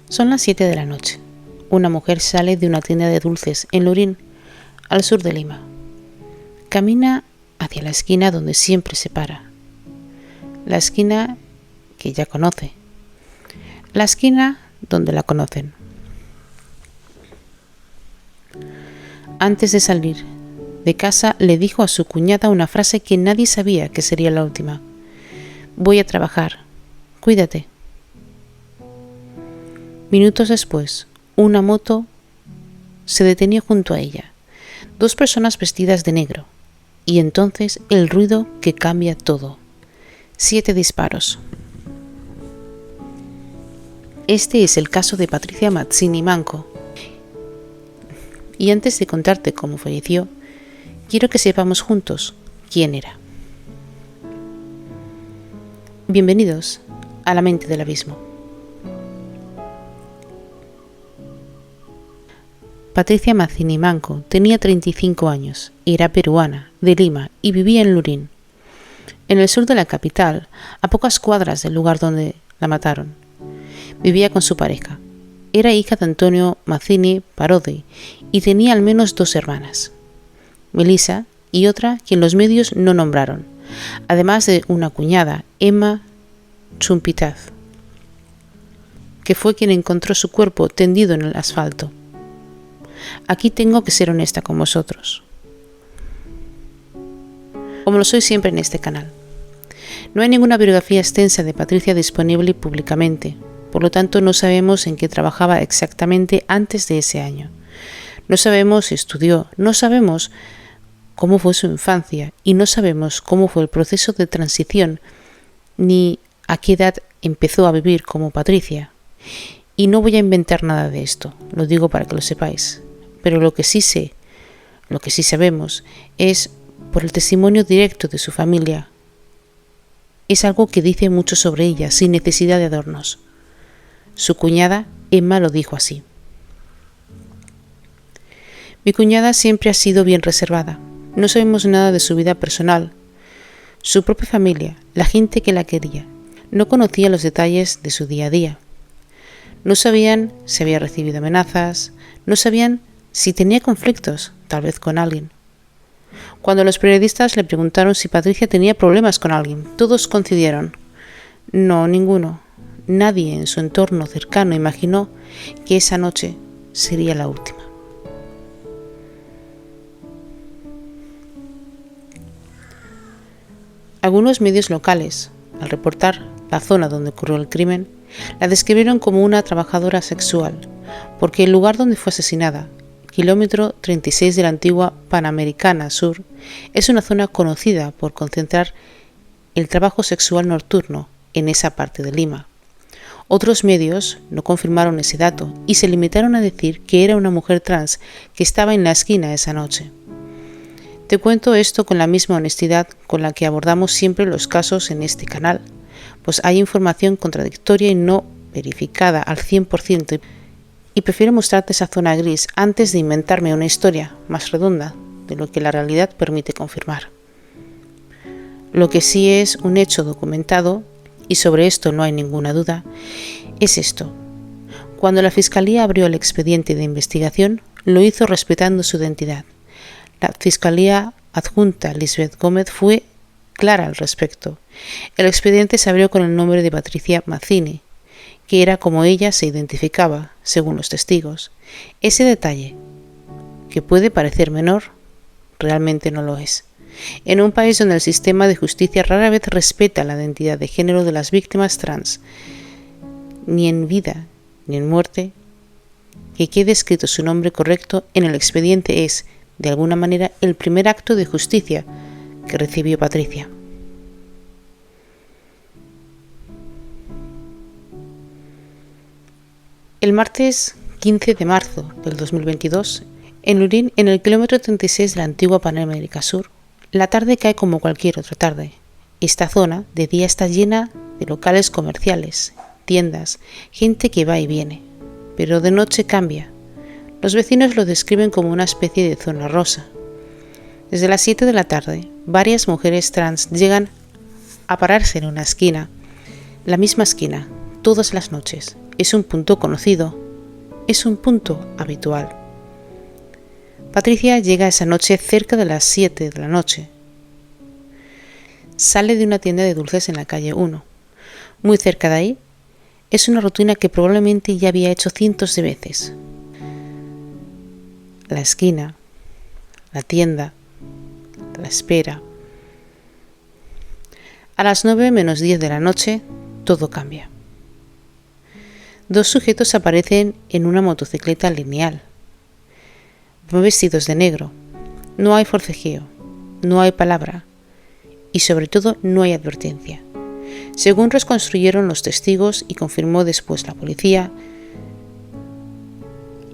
Son las 7 de la noche. Una mujer sale de una tienda de dulces en Lurín, al sur de Lima. Camina hacia la esquina donde siempre se para. La esquina que ya conoce. La esquina donde la conocen. Antes de salir de casa le dijo a su cuñada una frase que nadie sabía que sería la última. Voy a trabajar. Cuídate. Minutos después, una moto se detenía junto a ella. 2 personas vestidas de negro. Y entonces el ruido que cambia todo. 7 disparos. Este es el caso de Patricia Mazzini Manco. Y antes de contarte cómo falleció, quiero que sepamos juntos quién era. Bienvenidos a La mente del abismo. Patricia Mazzini Manco tenía 35 años, era peruana, de Lima y vivía en Lurín, en el sur de la capital, a pocas cuadras del lugar donde la mataron. Vivía con su pareja. Era hija de Antonio Mazzini Parodi y tenía al menos 2 hermanas, Melissa y otra quien los medios no nombraron, además de una cuñada, Emma Chumpitaz, que fue quien encontró su cuerpo tendido en el asfalto. Aquí tengo que ser honesta con vosotros, como lo soy siempre en este canal. No hay ninguna biografía extensa de Patricia disponible públicamente, por lo tanto no sabemos en qué trabajaba exactamente antes de ese año. No sabemos si estudió, no sabemos cómo fue su infancia y no sabemos cómo fue el proceso de transición ni a qué edad empezó a vivir como Patricia. Y no voy a inventar nada de esto, lo digo para que lo sepáis. Pero lo que sí sé, lo que sí sabemos, es por el testimonio directo de su familia. Es algo que dice mucho sobre ella, sin necesidad de adornos. Su cuñada, Emma, lo dijo así. Mi cuñada siempre ha sido bien reservada. No sabemos nada de su vida personal, su propia familia, la gente que la quería. No conocía los detalles de su día a día. No sabían si había recibido amenazas, no sabían si tenía conflictos, tal vez con alguien. Cuando los periodistas le preguntaron si Patricia tenía problemas con alguien, todos coincidieron. No, ninguno. Nadie en su entorno cercano imaginó que esa noche sería la última. Algunos medios locales, al reportar la zona donde ocurrió el crimen, la describieron como una trabajadora sexual, porque el lugar donde fue asesinada, kilómetro 36 de la antigua Panamericana Sur, es una zona conocida por concentrar el trabajo sexual nocturno en esa parte de Lima. Otros medios no confirmaron ese dato y se limitaron a decir que era una mujer trans que estaba en la esquina esa noche. Te cuento esto con la misma honestidad con la que abordamos siempre los casos en este canal, pues hay información contradictoria y no verificada al 100%. Y prefiero mostrarte esa zona gris antes de inventarme una historia más redonda de lo que la realidad permite confirmar. Lo que sí es un hecho documentado, y sobre esto no hay ninguna duda, es esto. Cuando la Fiscalía abrió el expediente de investigación, lo hizo respetando su identidad. La Fiscalía adjunta Lisbeth Gómez fue clara al respecto. El expediente se abrió con el nombre de Patricia Mazzini, que era como ella se identificaba, según los testigos. Ese detalle, que puede parecer menor, realmente no lo es. En un país donde el sistema de justicia rara vez respeta la identidad de género de las víctimas trans, ni en vida ni en muerte, que quede escrito su nombre correcto en el expediente es, de alguna manera, el primer acto de justicia que recibió Patricia. El martes 15 de marzo del 2022, en Lurín, en el kilómetro 36 de la antigua Panamericana Sur, la tarde cae como cualquier otra tarde. Esta zona de día está llena de locales comerciales, tiendas, gente que va y viene, pero de noche cambia. Los vecinos lo describen como una especie de zona rosa. Desde las 7 de la tarde, varias mujeres trans llegan a pararse en una esquina, la misma esquina, todas las noches, es un punto conocido, es un punto habitual. Patricia llega esa noche cerca de las 7 de la noche. Sale de una tienda de dulces en la calle 1. Muy cerca de ahí, es una rutina que probablemente ya había hecho cientos de veces. La esquina, la tienda, la espera. A las 9 menos 10 de la noche, todo cambia. Dos sujetos aparecen en una motocicleta lineal. Van vestidos de negro. No hay forcejeo, no hay palabra y sobre todo no hay advertencia. Según reconstruyeron los testigos y confirmó después la policía,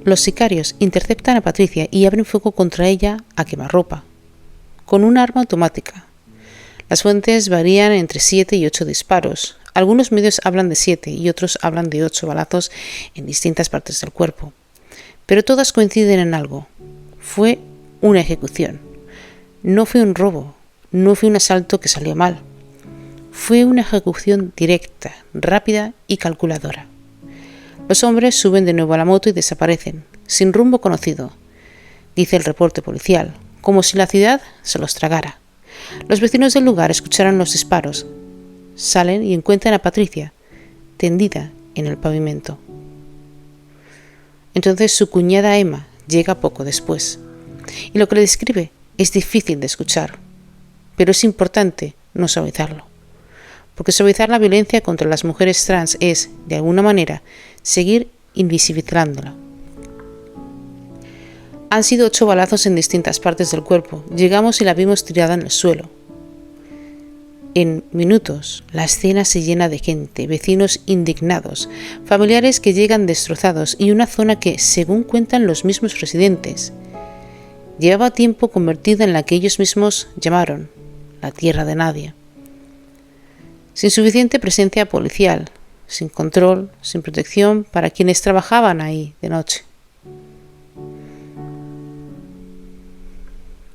los sicarios interceptan a Patricia y abren fuego contra ella a quemarropa, con un arma automática. Las fuentes varían entre 7 y 8 disparos. Algunos medios hablan de 7 y otros hablan de 8 balazos en distintas partes del cuerpo. Pero todas coinciden en algo. Fue una ejecución. No fue un robo, no fue un asalto que salió mal. Fue una ejecución directa, rápida y calculadora. Los hombres suben de nuevo a la moto y desaparecen, sin rumbo conocido, dice el reporte policial, como si la ciudad se los tragara. Los vecinos del lugar escucharon los disparos. Salen y encuentran a Patricia, tendida en el pavimento. Entonces su cuñada Emma llega poco después. Y lo que le describe es difícil de escuchar, pero es importante no suavizarlo. Porque suavizar la violencia contra las mujeres trans es, de alguna manera, seguir invisibilizándola. Han sido 8 balazos en distintas partes del cuerpo. Llegamos y la vimos tirada en el suelo. En minutos, la escena se llena de gente, vecinos indignados, familiares que llegan destrozados y una zona que, según cuentan los mismos residentes, llevaba tiempo convertida en la que ellos mismos llamaron la tierra de nadie. Sin suficiente presencia policial, sin control, sin protección para quienes trabajaban ahí de noche.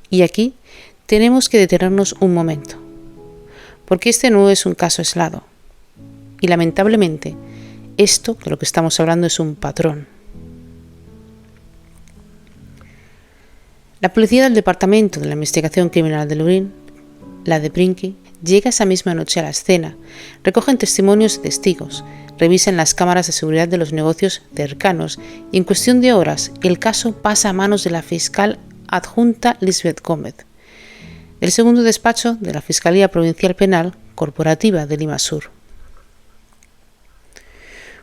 Y aquí tenemos que detenernos un momento, porque este no es un caso aislado. Y lamentablemente, esto de lo que estamos hablando es un patrón. La policía del Departamento de la Investigación Criminal de Lurín, la de Brinkley, llega esa misma noche a la escena, recogen testimonios de testigos, revisan las cámaras de seguridad de los negocios cercanos y en cuestión de horas el caso pasa a manos de la fiscal adjunta Lisbeth Gómez, del segundo despacho de la Fiscalía Provincial Penal Corporativa de Lima Sur.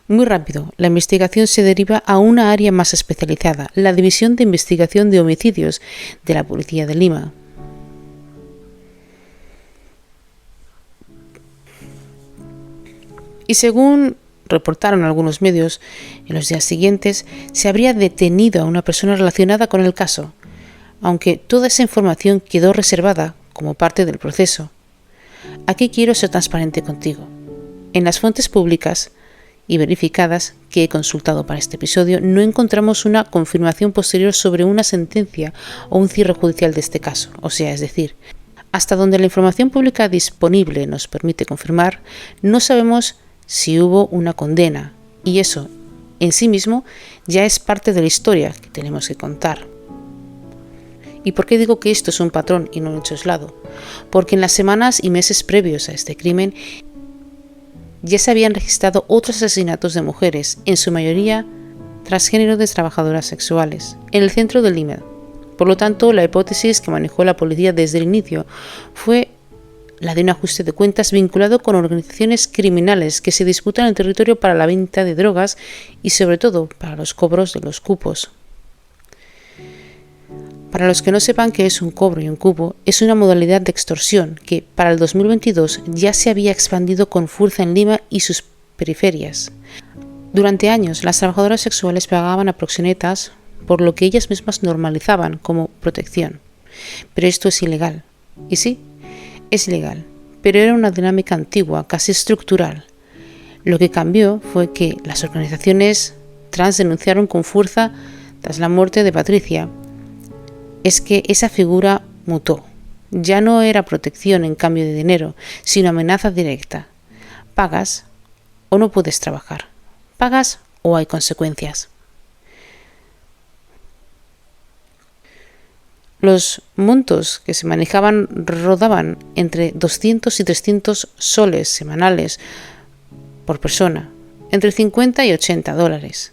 Muy rápido, la investigación se deriva a una área más especializada, la División de Investigación de Homicidios de la Policía de Lima. Y según reportaron algunos medios, en los días siguientes se habría detenido a una persona relacionada con el caso, aunque toda esa información quedó reservada como parte del proceso. Aquí quiero ser transparente contigo. En las fuentes públicas y verificadas que he consultado para este episodio, no encontramos una confirmación posterior sobre una sentencia o un cierre judicial de este caso. O sea, es decir, hasta donde la información pública disponible nos permite confirmar, no sabemos si hubo una condena, y eso en sí mismo ya es parte de la historia que tenemos que contar. ¿Y por qué digo que esto es un patrón y no un hecho aislado? Porque en las semanas y meses previos a este crimen ya se habían registrado otros asesinatos de mujeres, en su mayoría transgénero de trabajadoras sexuales, en el centro de Lima. Por lo tanto, la hipótesis que manejó la policía desde el inicio fue la de un ajuste de cuentas vinculado con organizaciones criminales que se disputan el territorio para la venta de drogas y sobre todo para los cobros de los cupos. Para los que no sepan qué es un cobro y un cupo, es una modalidad de extorsión que para el 2022 ya se había expandido con fuerza en Lima y sus periferias. Durante años, las trabajadoras sexuales pagaban a proxenetas por lo que ellas mismas normalizaban como protección. Pero esto es ilegal. Y sí, es ilegal, pero era una dinámica antigua, casi estructural. Lo que cambió fue que las organizaciones trans denunciaron con fuerza tras la muerte de Patricia. Es que esa figura mutó. Ya no era protección en cambio de dinero, sino amenaza directa. Pagas o no puedes trabajar. ¿Pagas o hay consecuencias? Los montos que se manejaban rodaban entre 200 y 300 soles semanales por persona, entre 50 y 80 dólares.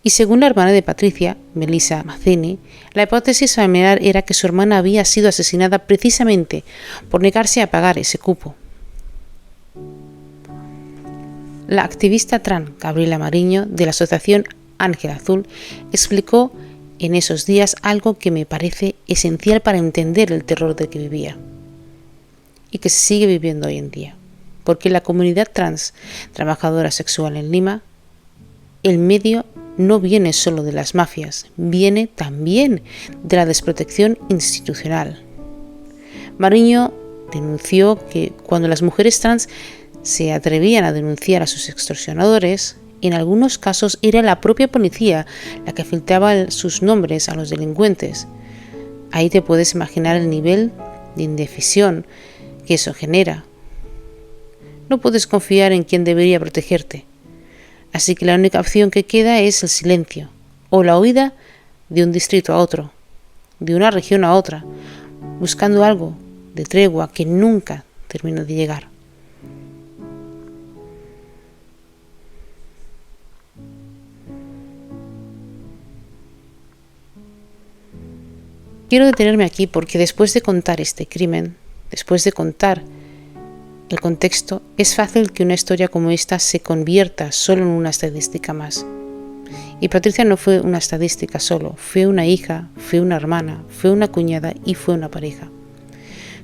Y según la hermana de Patricia, Melissa Mazzini, la hipótesis familiar era que su hermana había sido asesinada precisamente por negarse a pagar ese cupo. La activista trans Gabriela Mariño, de la asociación Ángel Azul, explicó en esos días algo que me parece esencial para entender el terror del que vivía y que se sigue viviendo hoy en día. Porque la comunidad trans trabajadora sexual en Lima, el medio no viene solo de las mafias, viene también de la desprotección institucional. Mariño denunció que cuando las mujeres trans se atrevían a denunciar a sus extorsionadores, en algunos casos era la propia policía la que filtraba sus nombres a los delincuentes. Ahí te puedes imaginar el nivel de indecisión que eso genera. No puedes confiar en quien debería protegerte. Así que la única opción que queda es el silencio o la huida de un distrito a otro, de una región a otra, buscando algo de tregua que nunca termina de llegar. Quiero detenerme aquí porque después de contar este crimen, después de contar el contexto, es fácil que una historia como esta se convierta solo en una estadística más. Y Patricia no fue una estadística solo, fue una hija, fue una hermana, fue una cuñada y fue una pareja.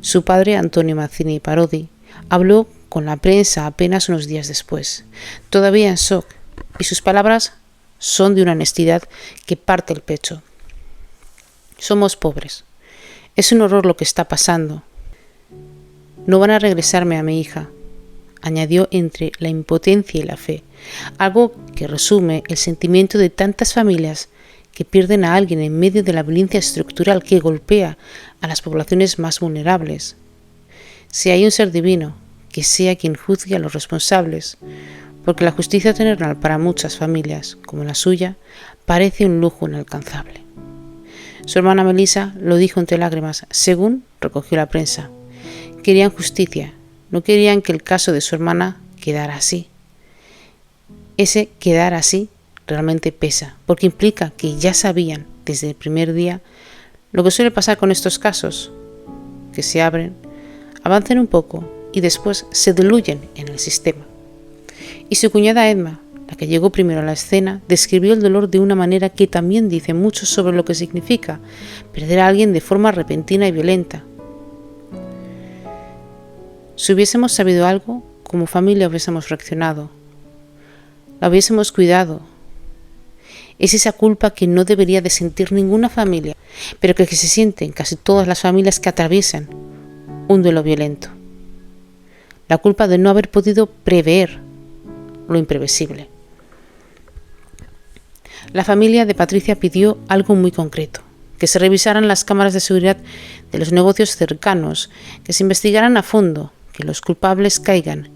Su padre, Antonio Mazzini Parodi, habló con la prensa apenas unos días después, todavía en shock, y sus palabras son de una honestidad que parte el pecho. Somos pobres. Es un horror lo que está pasando. No van a regresarme a mi hija, añadió entre la impotencia y la fe, algo que resume el sentimiento de tantas familias que pierden a alguien en medio de la violencia estructural que golpea a las poblaciones más vulnerables. Si hay un ser divino, que sea quien juzgue a los responsables, porque la justicia terrenal para muchas familias, como la suya, parece un lujo inalcanzable. Su hermana Melissa lo dijo entre lágrimas, según recogió la prensa. Querían justicia, no querían que el caso de su hermana quedara así. Ese quedar así realmente pesa, porque implica que ya sabían desde el primer día lo que suele pasar con estos casos, que se abren, avanzan un poco y después se diluyen en el sistema. Y su cuñada Edma, la que llegó primero a la escena, describió el dolor de una manera que también dice mucho sobre lo que significa perder a alguien de forma repentina y violenta. Si hubiésemos sabido algo, como familia hubiésemos reaccionado, la hubiésemos cuidado. Es esa culpa que no debería de sentir ninguna familia, pero que se siente en casi todas las familias que atraviesan un duelo violento. La culpa de no haber podido prever lo imprevisible. La familia de Patricia pidió algo muy concreto, que se revisaran las cámaras de seguridad de los negocios cercanos, que se investigaran a fondo, que los culpables caigan.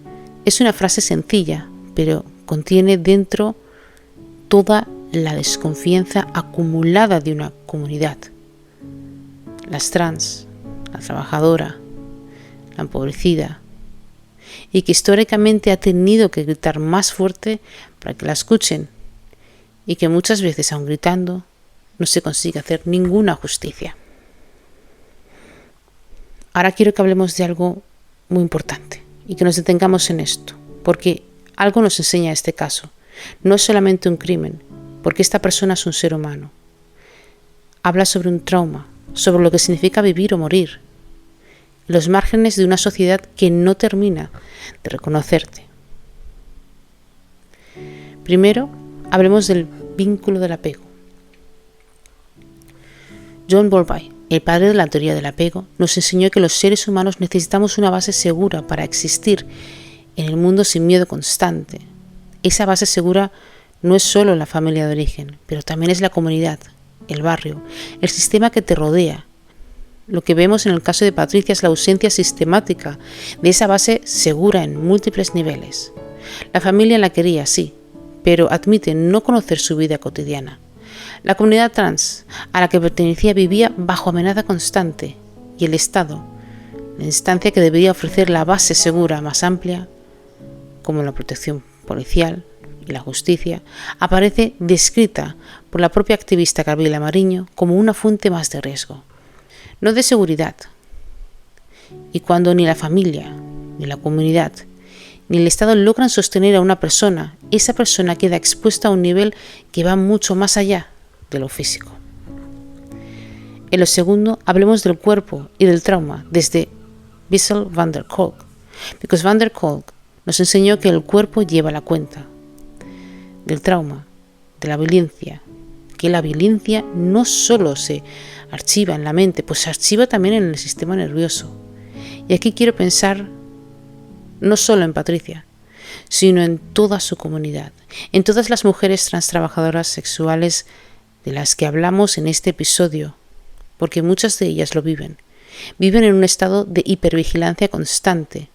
Es una frase sencilla, pero contiene dentro toda la desconfianza acumulada de una comunidad. Las trans, la trabajadora, la empobrecida, y que históricamente ha tenido que gritar más fuerte para que la escuchen, y que muchas veces, aun gritando, no se consigue hacer ninguna justicia. Ahora quiero que hablemos de algo muy importante y que nos detengamos en esto, porque algo nos enseña este caso. No es solamente un crimen, porque esta persona es un ser humano. Habla sobre un trauma, sobre lo que significa vivir o morir, los márgenes de una sociedad que no termina de reconocerte. Primero, hablemos del vínculo del apego. John Bowlby, el padre de la teoría del apego, nos enseñó que los seres humanos necesitamos una base segura para existir en el mundo sin miedo constante. Esa base segura no es solo la familia de origen, pero también es la comunidad, el barrio, el sistema que te rodea. Lo que vemos en el caso de Patricia es la ausencia sistemática de esa base segura en múltiples niveles. La familia la quería, sí, pero admite no conocer su vida cotidiana. La comunidad trans a la que pertenecía vivía bajo amenaza constante y el Estado, la instancia que debería ofrecer la base segura más amplia, como la protección policial y la justicia, aparece descrita por la propia activista Gabriela Mariño como una fuente más de riesgo, no de seguridad. Y cuando ni la familia, ni la comunidad, ni el Estado logran sostener a una persona, esa persona queda expuesta a un nivel que va mucho más allá de lo físico. En lo segundo, hablemos del cuerpo y del trauma desde Bessel van der Kolk, porque van der Kolk nos enseñó que el cuerpo lleva la cuenta del trauma, de la violencia, que la violencia no solo se archiva en la mente, pues se archiva también en el sistema nervioso. Y aquí quiero pensar no solo en Patricia, sino en toda su comunidad, en todas las mujeres trans trabajadoras sexuales de las que hablamos en este episodio, porque muchas de ellas lo viven en un estado de hipervigilancia constante,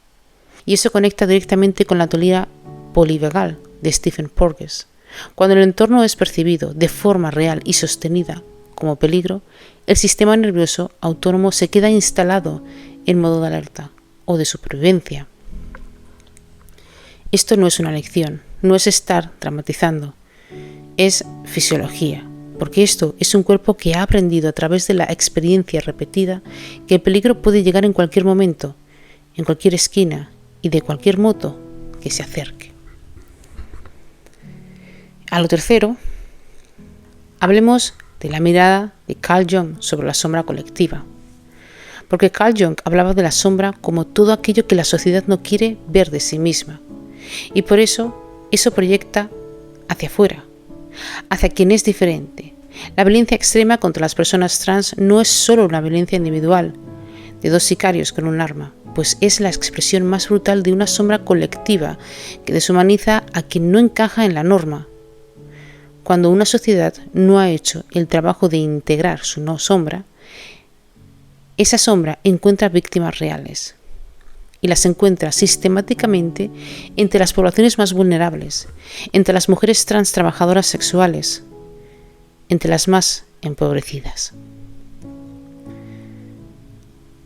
y eso conecta directamente con la teoría polivagal de Stephen Porges. Cuando el entorno es percibido de forma real y sostenida como peligro, el sistema nervioso autónomo se queda instalado en modo de alerta o de supervivencia. Esto no es una lección, no es estar dramatizando, es fisiología, porque esto es un cuerpo que ha aprendido a través de la experiencia repetida que el peligro puede llegar en cualquier momento, en cualquier esquina y de cualquier modo que se acerque. A lo tercero, hablemos de la mirada de Carl Jung sobre la sombra colectiva, porque Carl Jung hablaba de la sombra como todo aquello que la sociedad no quiere ver de sí misma, y por eso proyecta hacia afuera, hacia quien es diferente. La violencia extrema contra las personas trans no es solo una violencia individual de dos sicarios con un arma, pues es la expresión más brutal de una sombra colectiva que deshumaniza a quien no encaja en la norma. Cuando una sociedad no ha hecho el trabajo de integrar su no sombra, esa sombra encuentra víctimas reales y las encuentra sistemáticamente entre las poblaciones más vulnerables, entre las mujeres trans trabajadoras sexuales, entre las más empobrecidas.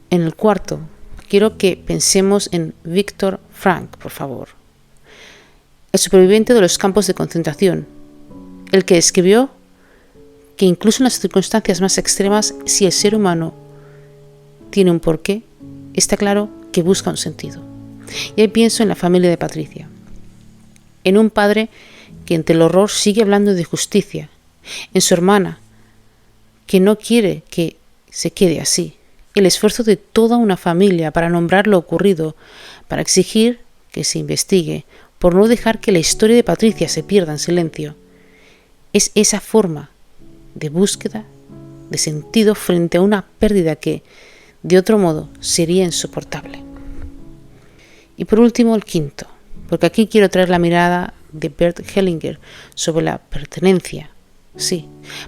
En el cuarto, quiero que pensemos en Viktor Frankl, por favor, el superviviente de los campos de concentración, el que escribió que incluso en las circunstancias más extremas, si el ser humano tiene un porqué, está claro que busca un sentido. Y ahí pienso en la familia de Patricia, en un padre que ante el horror sigue hablando de justicia, en su hermana, que no quiere que se quede así, el esfuerzo de toda una familia para nombrar lo ocurrido, para exigir que se investigue, por no dejar que la historia de Patricia se pierda en silencio. Es esa forma de búsqueda de sentido frente a una pérdida que, de otro modo, sería insoportable. Y por último, el quinto, porque aquí quiero traer la mirada de Bert Hellinger sobre la pertenencia. Sí,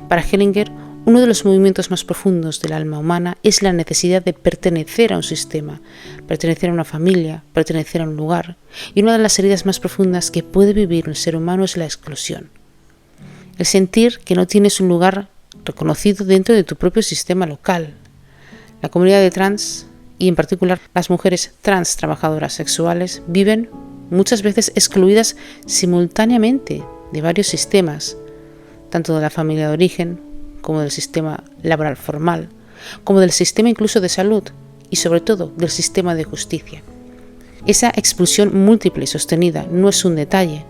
para Hellinger, uno de los movimientos más profundos del alma humana es la necesidad de pertenecer a un sistema, pertenecer a una familia, pertenecer a un lugar. Y una de las heridas más profundas que puede vivir un ser humano es la exclusión. El sentir que no tienes un lugar reconocido dentro de tu propio sistema local. La comunidad de trans, y en particular las mujeres trans trabajadoras sexuales, viven muchas veces excluidas simultáneamente de varios sistemas, tanto de la familia de origen, como del sistema laboral formal, como del sistema incluso de salud y sobre todo del sistema de justicia. Esa expulsión múltiple y sostenida no es un detalle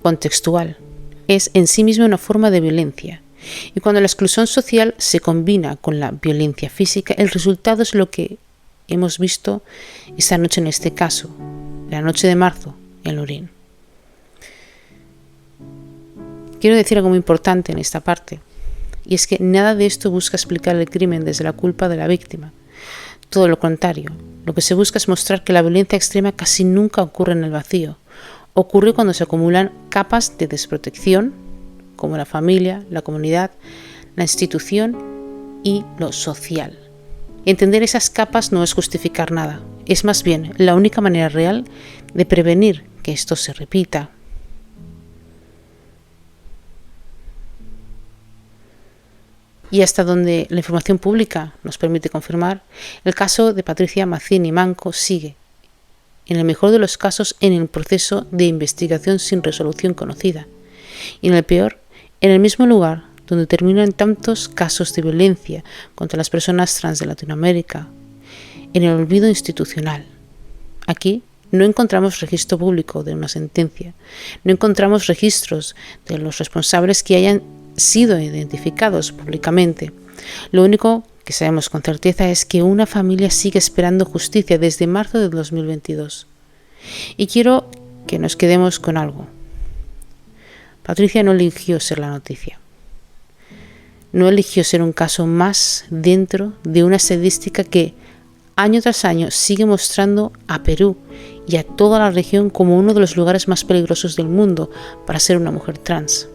contextual, es en sí misma una forma de violencia. Y cuando la exclusión social se combina con la violencia física, el resultado es lo que hemos visto esta noche en este caso, la noche de marzo en Lorín. Quiero decir algo muy importante en esta parte, y es que nada de esto busca explicar el crimen desde la culpa de la víctima. Todo lo contrario, lo que se busca es mostrar que la violencia extrema casi nunca ocurre en el vacío. Ocurre cuando se acumulan capas de desprotección, como la familia, la comunidad, la institución y lo social. Entender esas capas no es justificar nada, es más bien la única manera real de prevenir que esto se repita. Y hasta donde la información pública nos permite confirmar, el caso de Patricia Mazzini Manco sigue, en el mejor de los casos, en el proceso de investigación sin resolución conocida, y en el peor, en el mismo lugar donde terminan tantos casos de violencia contra las personas trans de Latinoamérica, en el olvido institucional. Aquí no encontramos registro público de una sentencia, no encontramos registros de los responsables que hayan sido identificados públicamente. Lo único que sabemos con certeza es que una familia sigue esperando justicia desde marzo de 2022. Y quiero que nos quedemos con algo. Patricia no eligió ser la noticia. No eligió ser un caso más dentro de una estadística que año tras año sigue mostrando a Perú y a toda la región como uno de los lugares más peligrosos del mundo para ser una mujer trans.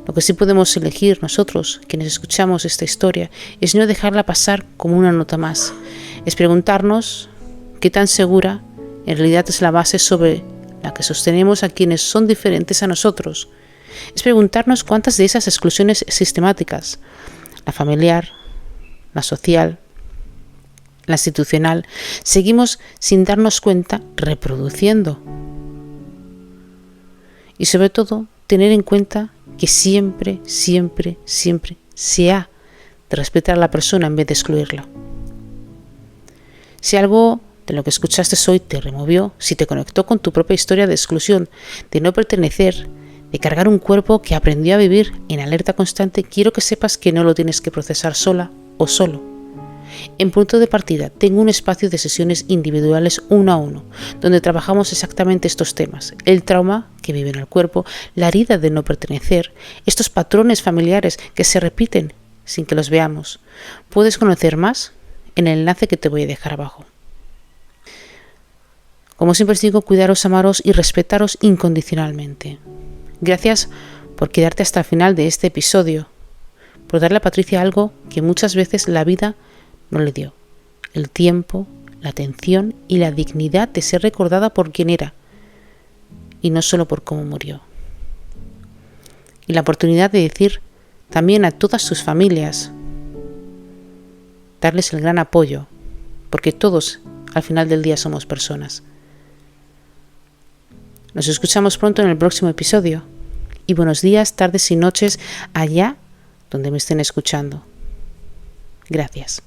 Lo que sí podemos elegir nosotros, quienes escuchamos esta historia, es no dejarla pasar como una nota más. Es preguntarnos qué tan segura en realidad es la base sobre la que sostenemos a quienes son diferentes a nosotros. Es preguntarnos cuántas de esas exclusiones sistemáticas, la familiar, la social, la institucional, seguimos sin darnos cuenta reproduciendo. Y sobre todo, tener en cuenta que siempre se ha de respetar a la persona en vez de excluirla. Si algo de lo que escuchaste hoy te removió, si te conectó con tu propia historia de exclusión, de no pertenecer, de cargar un cuerpo que aprendió a vivir en alerta constante, quiero que sepas que no lo tienes que procesar sola o solo. En Punto de Partida tengo un espacio de sesiones individuales 1 a 1, donde trabajamos exactamente estos temas: el trauma que vive en el cuerpo, la herida de no pertenecer, estos patrones familiares que se repiten sin que los veamos. Puedes conocer más en el enlace que te voy a dejar abajo. Como siempre os digo, cuidaros, amaros y respetaros incondicionalmente. Gracias por quedarte hasta el final de este episodio, por darle a Patricia algo que muchas veces la vida no le dio: el tiempo, la atención y la dignidad de ser recordada por quien era y no solo por cómo murió. Y la oportunidad de decir también a todas sus familias, darles el gran apoyo, porque todos al final del día somos personas. Nos escuchamos pronto en el próximo episodio y buenos días, tardes y noches allá donde me estén escuchando. Gracias.